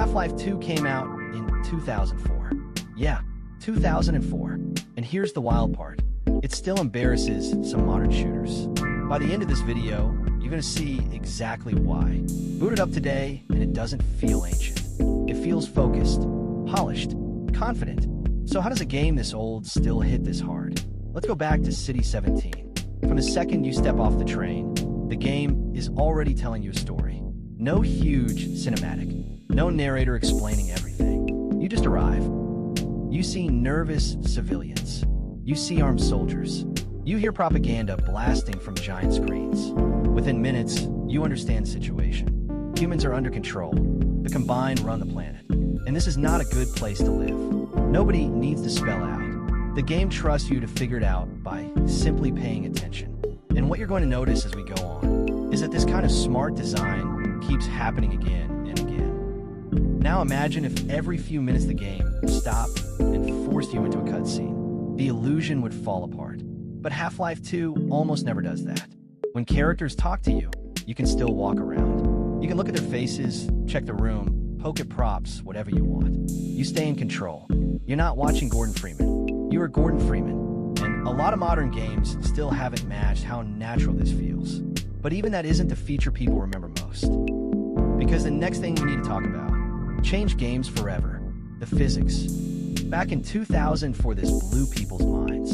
Half-Life 2 came out in 2004. Yeah, 2004. And here's the wild part. It still embarrasses some modern shooters. By the end of this video, you're gonna see exactly why. Boot it up today, and it doesn't feel ancient. It feels focused, polished, confident. So how does a game this old still hit this hard? Let's go back to City 17. From the second you step off the train, the game is already telling you a story. No huge cinematic, no narrator explaining everything. You just arrive. You see nervous civilians. You see armed soldiers. You hear propaganda blasting from giant screens. Within minutes, you understand the situation. Humans are under control. The Combined run the planet. And this is not a good place to live. Nobody needs to spell out. The game trusts you to figure it out by simply paying attention. And what you're going to notice as we go on is that this kind of smart design keeps happening again and again. Now imagine if every few minutes the game stopped and forced you into a cutscene. The illusion would fall apart. But Half-Life 2 almost never does that. When characters talk to you, you can still walk around. You can look at their faces, check the room, poke at props, whatever you want. You stay in control. You're not watching Gordon Freeman. You are Gordon Freeman. And a lot of modern games still haven't matched how natural this feels. But even that isn't the feature people remember most. Because the next thing we need to talk about changed games forever. The physics. Back in 2000 for this blew people's minds.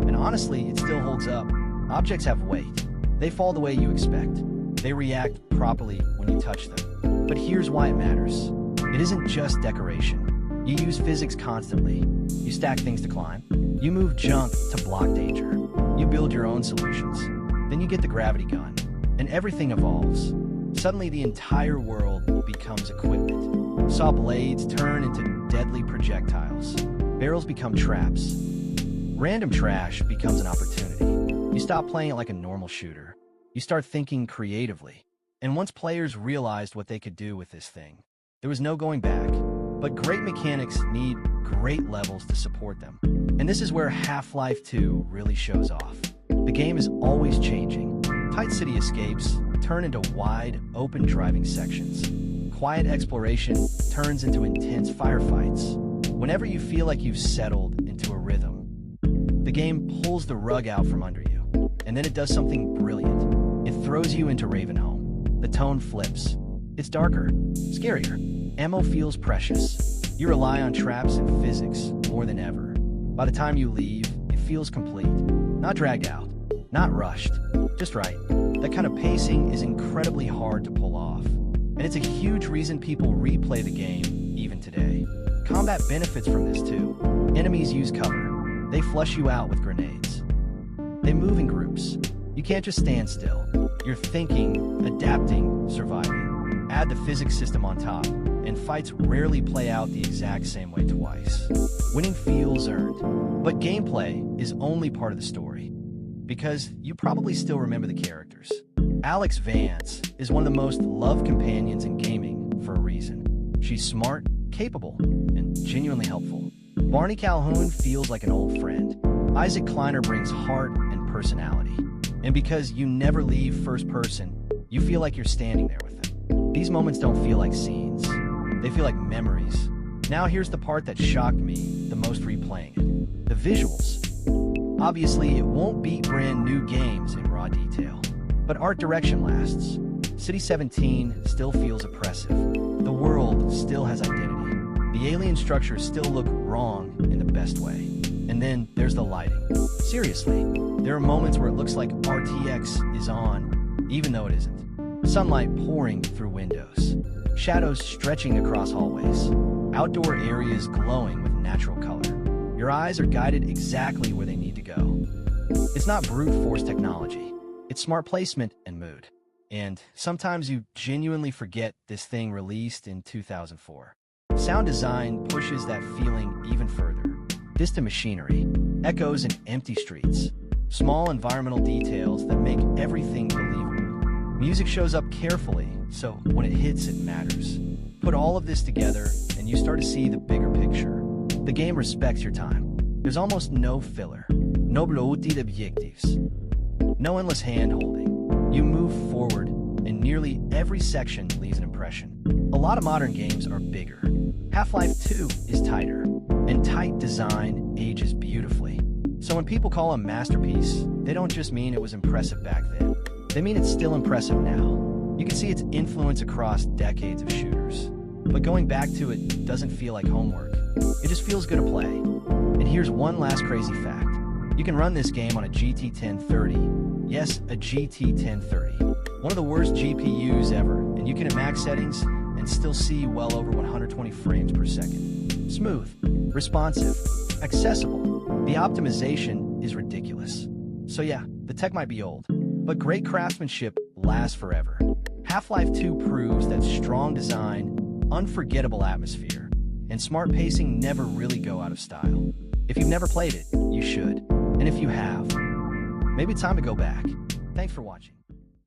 And honestly, it still holds up. Objects have weight. They fall the way you expect. They react properly when you touch them. But here's why it matters. It isn't just decoration. You use physics constantly. You stack things to climb. You move junk to block danger. You build your own solutions. Then you get the gravity gun. And everything evolves. Suddenly the entire world becomes equipment. Saw blades turn into deadly projectiles. Barrels become traps. Random trash becomes an opportunity. You stop playing it like a normal shooter. You start thinking creatively. And once players realized what they could do with this thing, there was no going back. But great mechanics need great levels to support them. And this is where Half-Life 2 really shows off. The game is always changing. Tight city escapes turn into wide, open driving sections. Quiet exploration turns into intense firefights. Whenever you feel like you've settled into a rhythm, the game pulls the rug out from under you. And then it does something brilliant. It throws you into Ravenholm. The tone flips. It's darker, scarier. Ammo feels precious. You rely on traps and physics more than ever. By the time you leave, it feels complete. Not dragged out. Not rushed. Just right. That kind of pacing is incredibly hard to pull off. And it's a huge reason people replay the game even today. Combat benefits from this too. Enemies use cover. They flush you out with grenades. They move in groups. You can't just stand still. You're thinking, adapting, surviving. Add the physics system on top, and fights rarely play out the exact same way twice. Winning feels earned. But gameplay is only part of the story. Because you probably still remember the characters. Alex Vance is one of the most loved companions in gaming for a reason. She's smart, capable, and genuinely helpful. Barney Calhoun feels like an old friend. Isaac Kleiner brings heart and personality. And because you never leave first person, you feel like you're standing there with them. These moments don't feel like scenes. They feel like memories. Now here's the part that shocked me the most replaying it. The visuals. Obviously, it won't beat brand new games in raw detail. But art direction lasts. City 17 still feels oppressive. The world still has identity. The alien structures still look wrong in the best way. And then there's the lighting. Seriously, there are moments where it looks like RTX is on, even though it isn't. Sunlight pouring through windows. Shadows stretching across hallways. Outdoor areas glowing with natural color. Your eyes are guided exactly where they need to go. It's not brute force technology. It's smart placement and mood. And sometimes you genuinely forget this thing released in 2004. Sound design pushes that feeling even further. Distant machinery, echoes in empty streets, small environmental details that make everything believable. Music shows up carefully, so when it hits, it matters. Put all of this together, and you start to see the bigger picture. The game respects your time. There's almost no filler. No bloated objectives. No endless hand-holding. You move forward, and nearly every section leaves an impression. A lot of modern games are bigger. Half-Life 2 is tighter, and tight design ages beautifully. So when people call a masterpiece, they don't just mean it was impressive back then. They mean it's still impressive now. You can see its influence across decades of shooters. But going back to it doesn't feel like homework. It just feels good to play. And here's one last crazy fact. You can run this game on a GT 1030. Yes, a GT 1030. One of the worst GPUs ever, and you can at max settings and still see well over 120 frames per second. Smooth, responsive, accessible. The optimization is ridiculous. So yeah, the tech might be old, but great craftsmanship lasts forever. Half-Life 2 proves that strong design, unforgettable atmosphere, and smart pacing never really go out of style. If you've never played it, you should. And if you have, maybe it's time to go back. Thanks for watching.